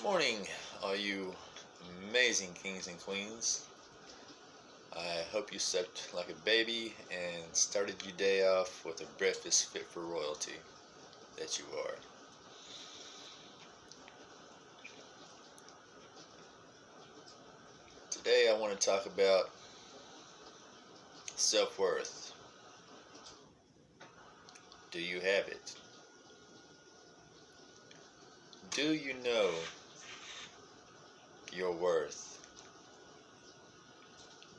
Morning, all you amazing kings and queens. I hope you slept like a baby and started your day off with a breakfast fit for royalty that you are. Today I want to talk about self-worth. Do you have it? Do you know your worth?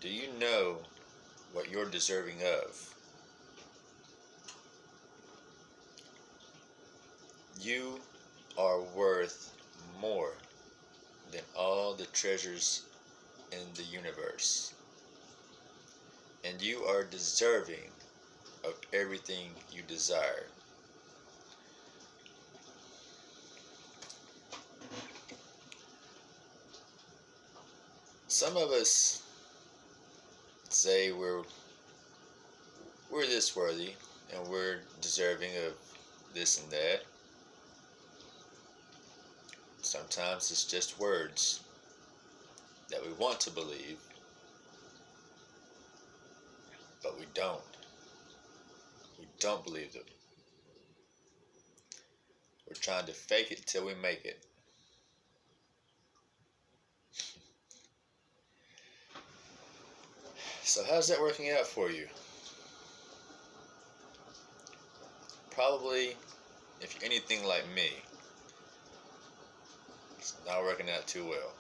Do you know what you're deserving of? You are worth more than all the treasures in the universe. And you are deserving of everything you desire. Some of us say we're this worthy and we're deserving of this and that. Sometimes it's just words that we want to believe, but we don't. We don't believe them. We're trying to fake it till we make it. So how's that working out for you? Probably, if you're anything like me, it's not working out too well.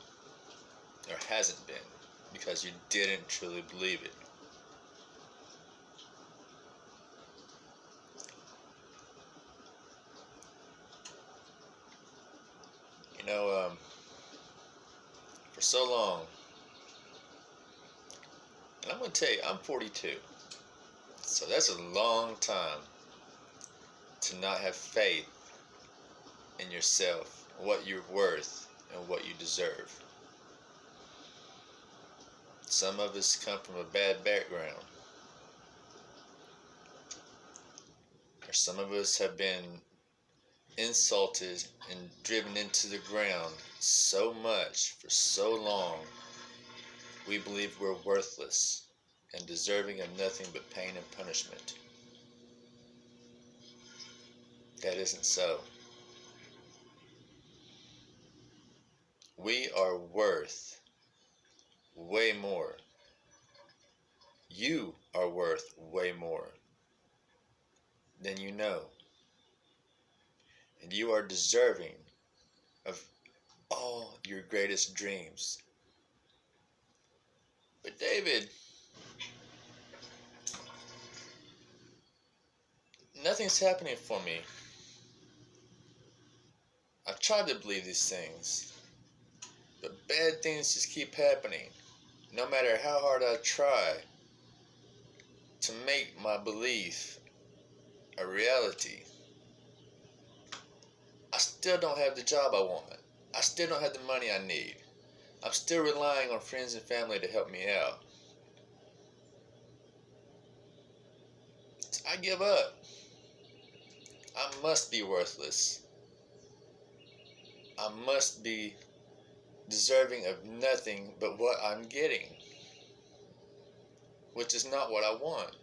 Or hasn't been, because you didn't truly believe it. You know, for so long, and I'm going to tell you, I'm 42. So that's a long time to not have faith in yourself, what you're worth, and what you deserve. Some of us come from a bad background. Or some of us have been insulted and driven into the ground so much for so long, we believe we're worthless and deserving of nothing but pain and punishment. That isn't so. We are worth way more. You are worth way more than you know. And you are deserving of all your greatest dreams. But David, nothing's happening for me. I've tried to believe these things, but bad things just keep happening. No matter how hard I try to make my belief a reality, I still don't have the job I want. I still don't have the money I need. I'm still relying on friends and family to help me out. I give up. I must be worthless. I must be deserving of nothing but what I'm getting, which is not what I want.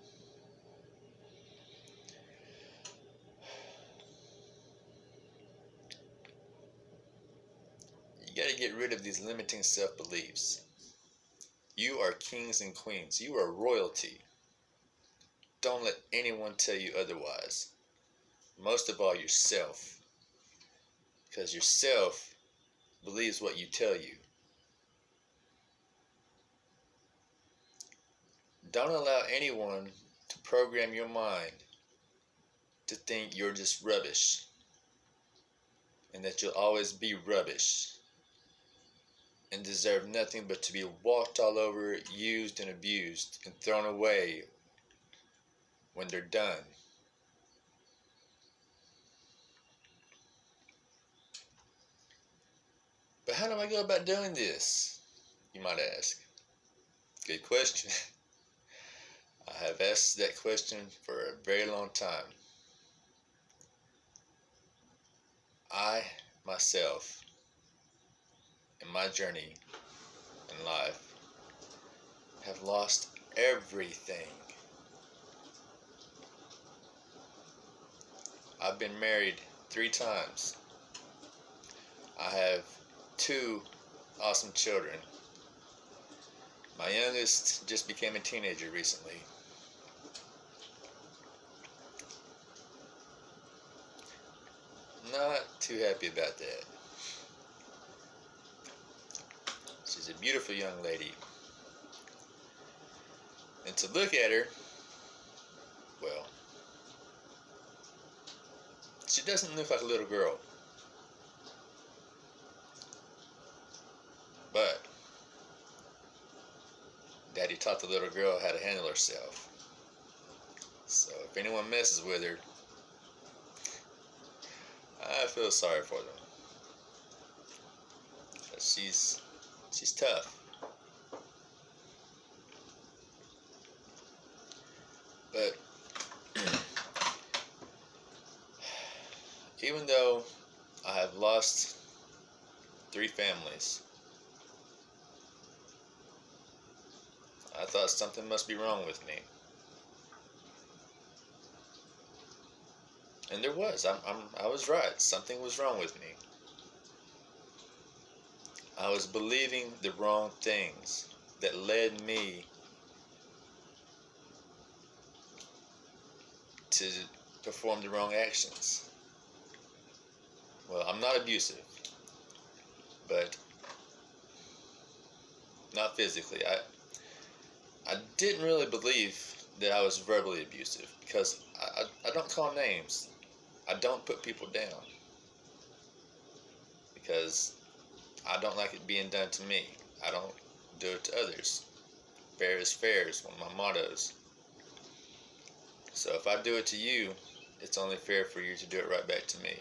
You got to get rid of these limiting self-beliefs. You are kings and queens. You are royalty. Don't let anyone tell you otherwise. Most of all, yourself. Because yourself believes what you tell you. Don't allow anyone to program your mind to think you're just rubbish and that you'll always be rubbish and deserve nothing but to be walked all over, used and abused, and thrown away when they're done. But how do I go about doing this? You might ask. Good question. I have asked that question for a very long time. I, myself, in my journey in life have lost everything. I've been married 3 times. I have 2 awesome children. My youngest just became a teenager recently. Not too happy about that. She's a beautiful young lady. And to look at her, well, she doesn't look like a little girl. But Daddy taught the little girl how to handle herself. So if anyone messes with her, I feel sorry for them. But she's tough. But even though I have lost 3 families, I thought something must be wrong with me. And there was. I was right. Something was wrong with me. I was believing the wrong things that led me to perform the wrong actions. Well, I'm not abusive, but not physically. I didn't really believe that I was verbally abusive because I don't call names. I don't put people down because I don't like it being done to me. I don't do it to others. Fair is fair is one of my mottos. So if I do it to you, it's only fair for you to do it right back to me,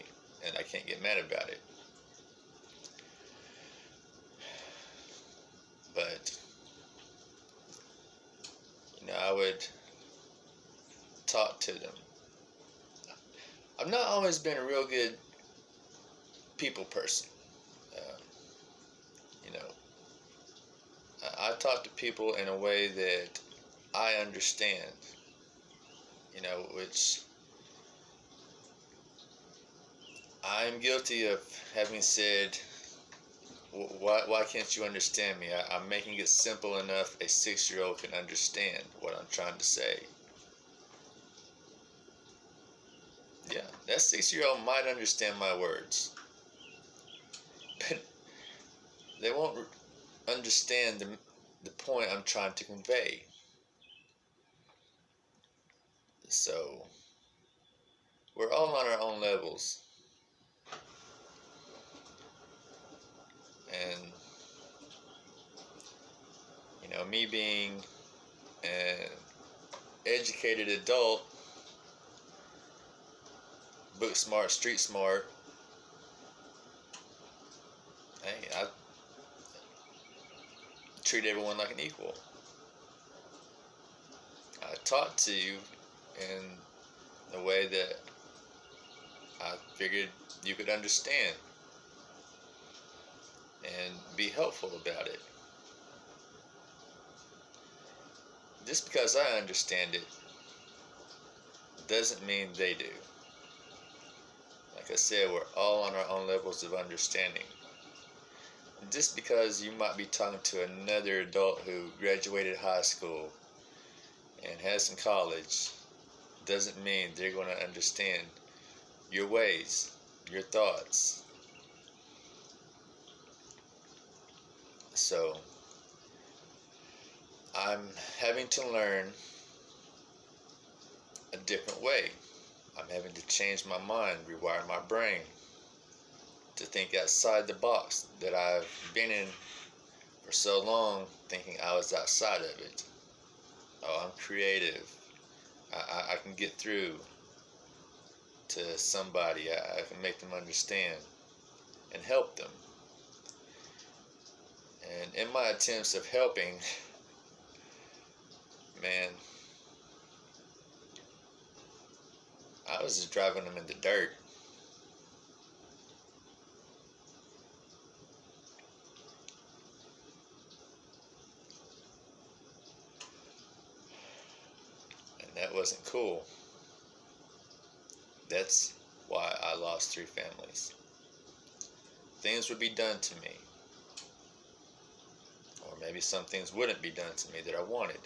and I can't get mad about it. But I would talk to them. I've not always been a real good people person. Uh, you know, I talk to people in a way that I understand. Which I'm guilty of having said, why can't you understand me? I'm making it simple enough a 6-year-old can understand what I'm trying to say. Yeah, that 6-year-old might understand my words, but they won't understand the point I'm trying to convey. So, we're all on our own levels. And, me being an educated adult, book smart, street smart, hey, I treat everyone like an equal. I talk to you in a way that I figured you could understand and be helpful about it. Just because I understand it doesn't mean they do. Like I said, we're all on our own levels of understanding. Just because you might be talking to another adult who graduated high school and has some college doesn't mean they're going to understand your ways, your thoughts. So, I'm having to learn a different way. I'm having to change my mind, rewire my brain to think outside the box that I've been in for so long, thinking I was outside of it. Oh, I'm creative. I can get through to somebody. I can make them understand and help them. And in my attempts of helping, man, I was just driving them in the dirt. wasn't cool. That's why I lost 3 families. Things would be done to me, or maybe some things wouldn't be done to me that I wanted.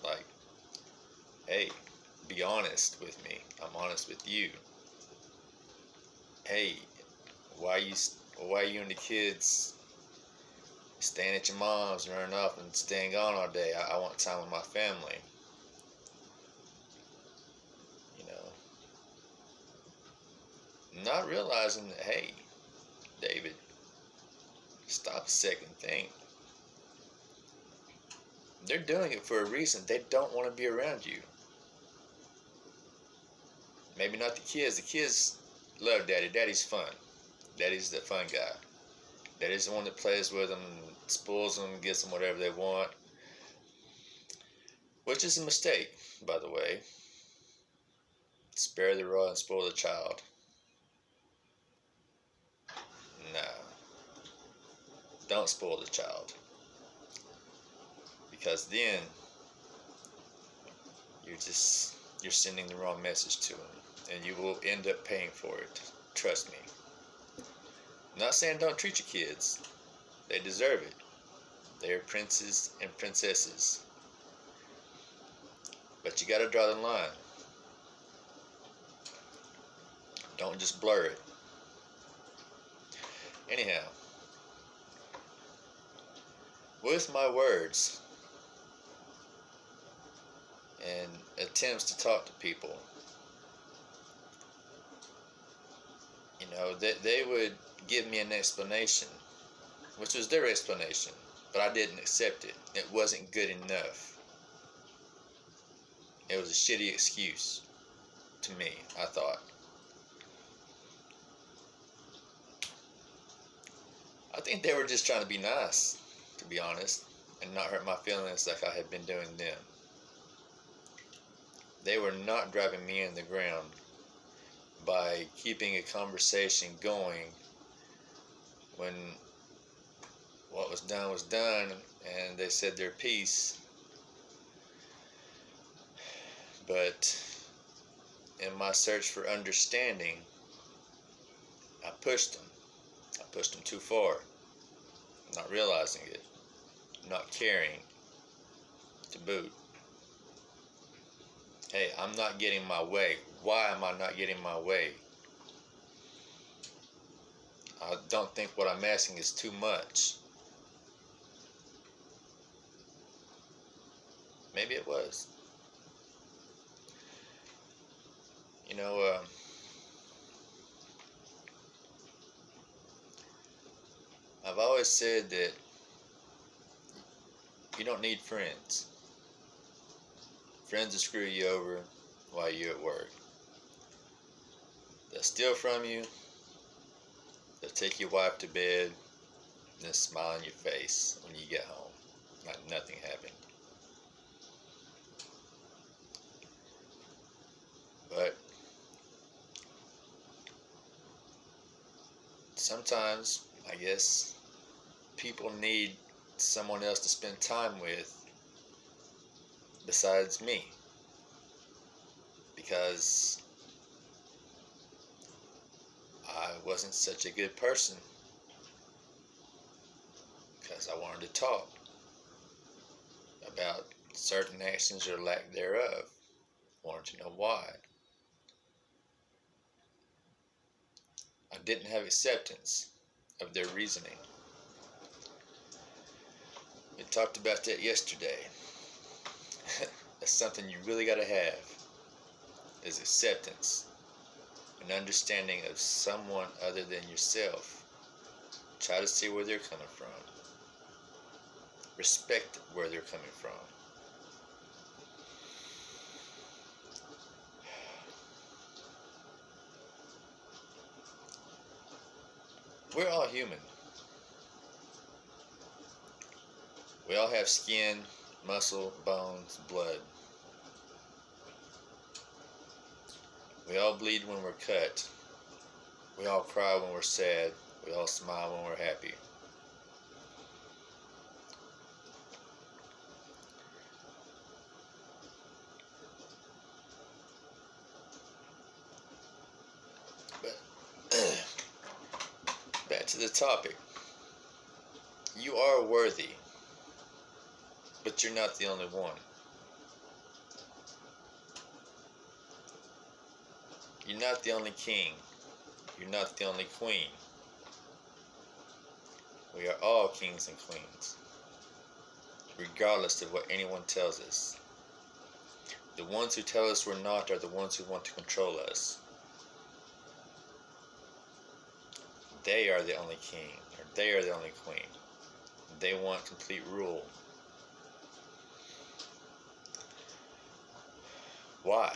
Like, hey, be honest with me. I'm honest with you. Hey, why you and the kids staying at your mom's and running off and staying gone all day? I want time with my family. You know, not realizing that, hey, David, stop a second, think. They're doing it for a reason. They don't want to be around you. Maybe not the kids. The kids love Daddy. Daddy's fun. Daddy's the fun guy. Daddy's the one that plays with them, spoils them, gets them whatever they want. Which is a mistake, by the way. Spare the rod and spoil the child. No. Don't spoil the child. Because then you're sending the wrong message to them, and you will end up paying for it. Trust me. I'm not saying don't treat your kids. They deserve it. They are princes and princesses. But you gotta draw the line. Don't just blur it. Anyhow, with my words and attempts to talk to people, you know, they would give me an explanation, which was their explanation, but I didn't accept it. It wasn't good enough. It was a shitty excuse to me, I thought. I think they were just trying to be nice, to be honest, and not hurt my feelings like I had been doing them. They were not driving me in the ground by keeping a conversation going when what was done and they said their piece. But in my search for understanding, I pushed them. I pushed them too far, not realizing it, not caring to boot. Hey, I'm not getting my way. Why am I not getting my way? I don't think what I'm asking is too much. Maybe it was. You know, I've always said that you don't need friends. Friends will screw you over while you're at work. They'll steal from you. They'll take your wife to bed and then smile on your face when you get home, like nothing happened. But sometimes, I guess, people need someone else to spend time with besides me, because I wasn't such a good person, because I wanted to talk about certain actions or lack thereof. Wanted to know why. I didn't have acceptance of their reasoning. We talked about that yesterday. That's something you really got to have, is acceptance, an understanding of someone other than yourself. Try to see where they're coming from. Respect where they're coming from. We're all human. We all have skin, muscle, bones, blood. We all bleed when we're cut. We all cry when we're sad. We all smile when we're happy. Back to the topic. You are worthy, but you're not the only one. You're not the only king. You're not the only queen. We are all kings and queens, regardless of what anyone tells us. The ones who tell us we're not are the ones who want to control us. They are the only king, or they are the only queen. They want complete rule. Why?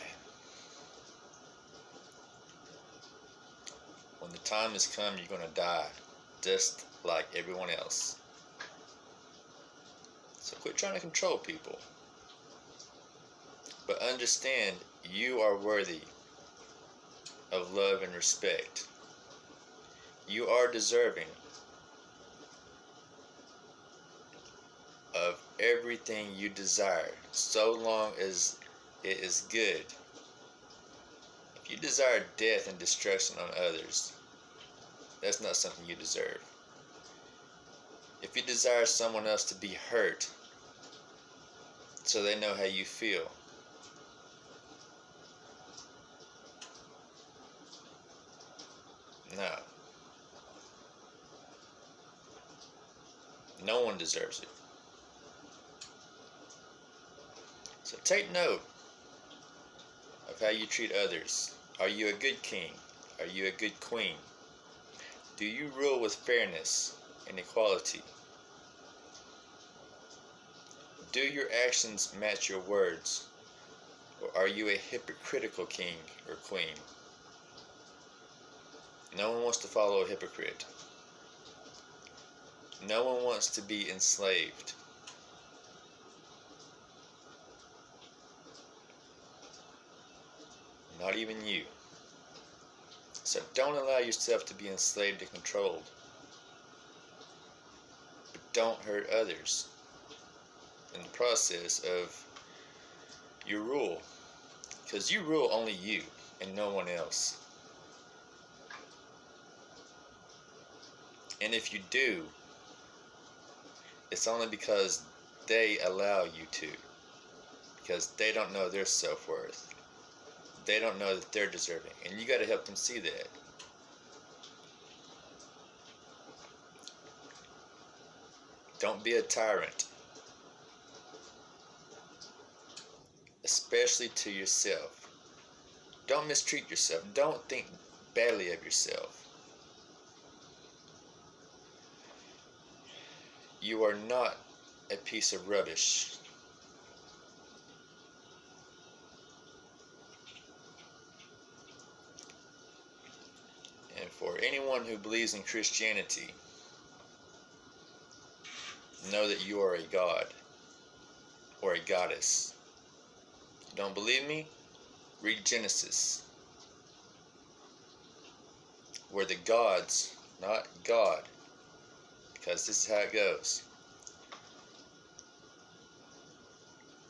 When the time has come, you're going to die, just like everyone else. So quit trying to control people. But understand, you are worthy of love and respect. You are deserving of everything you desire, so long as it is good. If you desire death and destruction on others, that's not something you deserve. If you desire someone else to be hurt so they know how you feel, no. No one deserves it. So take note of how you treat others. Are you a good king? Are you a good queen? Do you rule with fairness and equality? Do your actions match your words? Or are you a hypocritical king or queen? No one wants to follow a hypocrite. No one wants to be enslaved. Not even you. So don't allow yourself to be enslaved and controlled. But don't hurt others in the process of your rule. Because you rule only you and no one else. And if you do, it's only because they allow you to. Because they don't know their self-worth. They don't know that they're deserving. And you got to help them see that. Don't be a tyrant. Especially to yourself. Don't mistreat yourself. Don't think badly of yourself. You are not a piece of rubbish. And for anyone who believes in Christianity, know that you are a god or a goddess. You don't believe me? Read Genesis, where the gods, not God, because this is how it goes.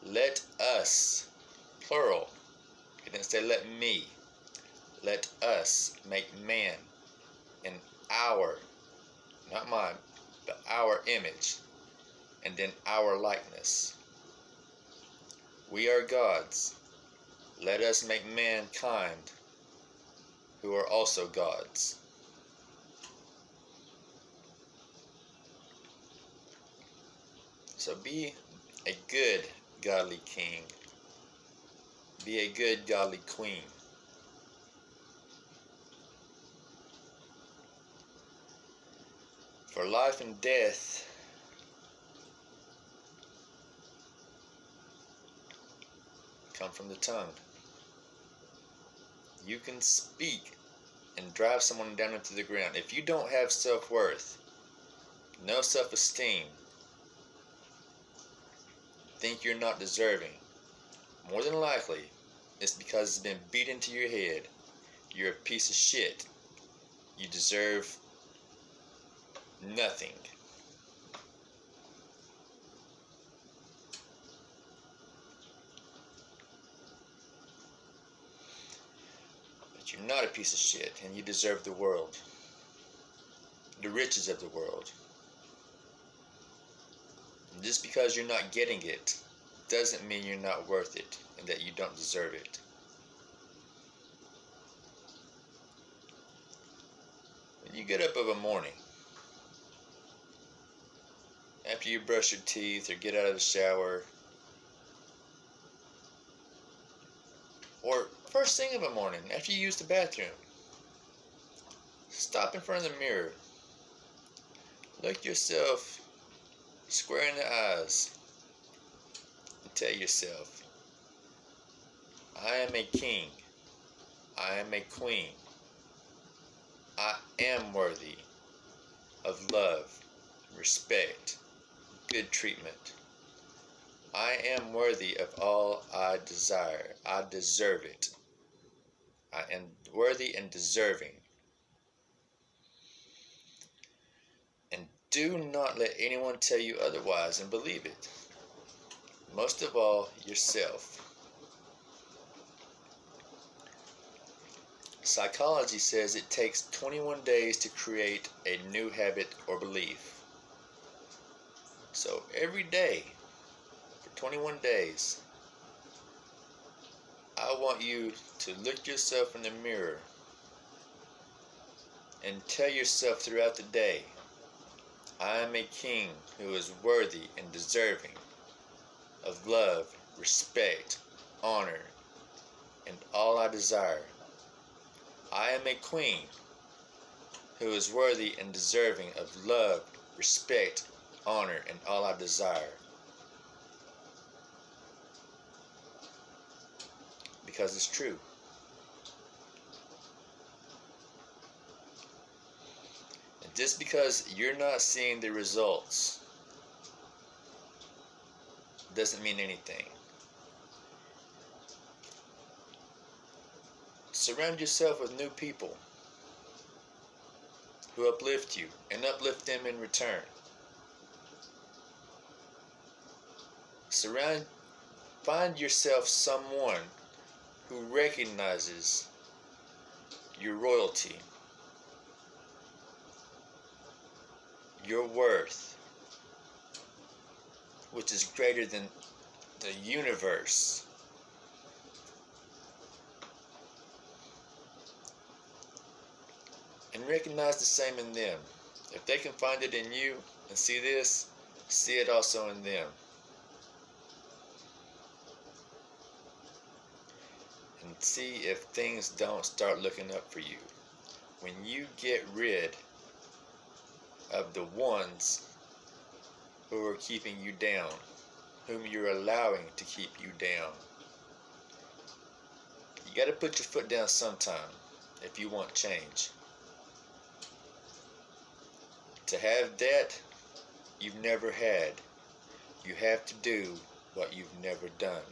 Let us, plural, it didn't say let me, let us make man in our, not mine, but our image, and in our likeness. We are gods. Let us make mankind, who are also gods. So be a good godly king. Be a good godly queen. For life and death come from the tongue. You can speak and drive someone down into the ground. If you don't have self-worth, no self-esteem, think you're not deserving, more than likely it's because it's been beat into your head. You're a piece of shit. You deserve nothing. But you're not a piece of shit, and you deserve the world. the riches of the world. And just because you're not getting it doesn't mean you're not worth it and that you don't deserve it. When you get up of a morning, after you brush your teeth or get out of the shower, or first thing of a morning after you use the bathroom, stop in front of the mirror, look yourself square in the eyes, and tell yourself, I am a king, I am a queen, I am worthy of love, respect, good treatment. I am worthy of all I desire. I deserve it. I am worthy and deserving. And do not let anyone tell you otherwise and believe it. Most of all, yourself. Psychology says it takes 21 days to create a new habit or belief. So every day, for 21 days, I want you to look yourself in the mirror and tell yourself throughout the day, I am a king who is worthy and deserving of love, respect, honor, and all I desire. I am a queen who is worthy and deserving of love, respect, honor, and all I desire. Because it's true. And just because you're not seeing the results doesn't mean anything. Surround yourself with new people who uplift you and uplift them in return. Find yourself someone who recognizes your royalty, your worth, which is greater than the universe. And recognize the same in them. If they can find it in you and see this, see it also in them. And see if things don't start looking up for you. When you get rid of the ones who are keeping you down, whom you're allowing to keep you down. You got to put your foot down sometime if you want change. To have that you've never had, you have to do what you've never done.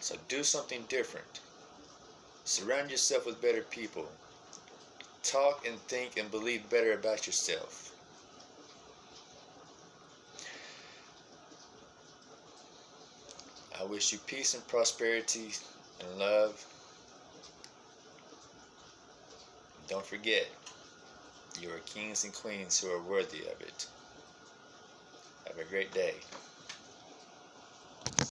So do something different. Surround yourself with better people. Talk and think and believe better about yourself. I wish you peace and prosperity and love. Don't forget, you are kings and queens who are worthy of it. Have a great day.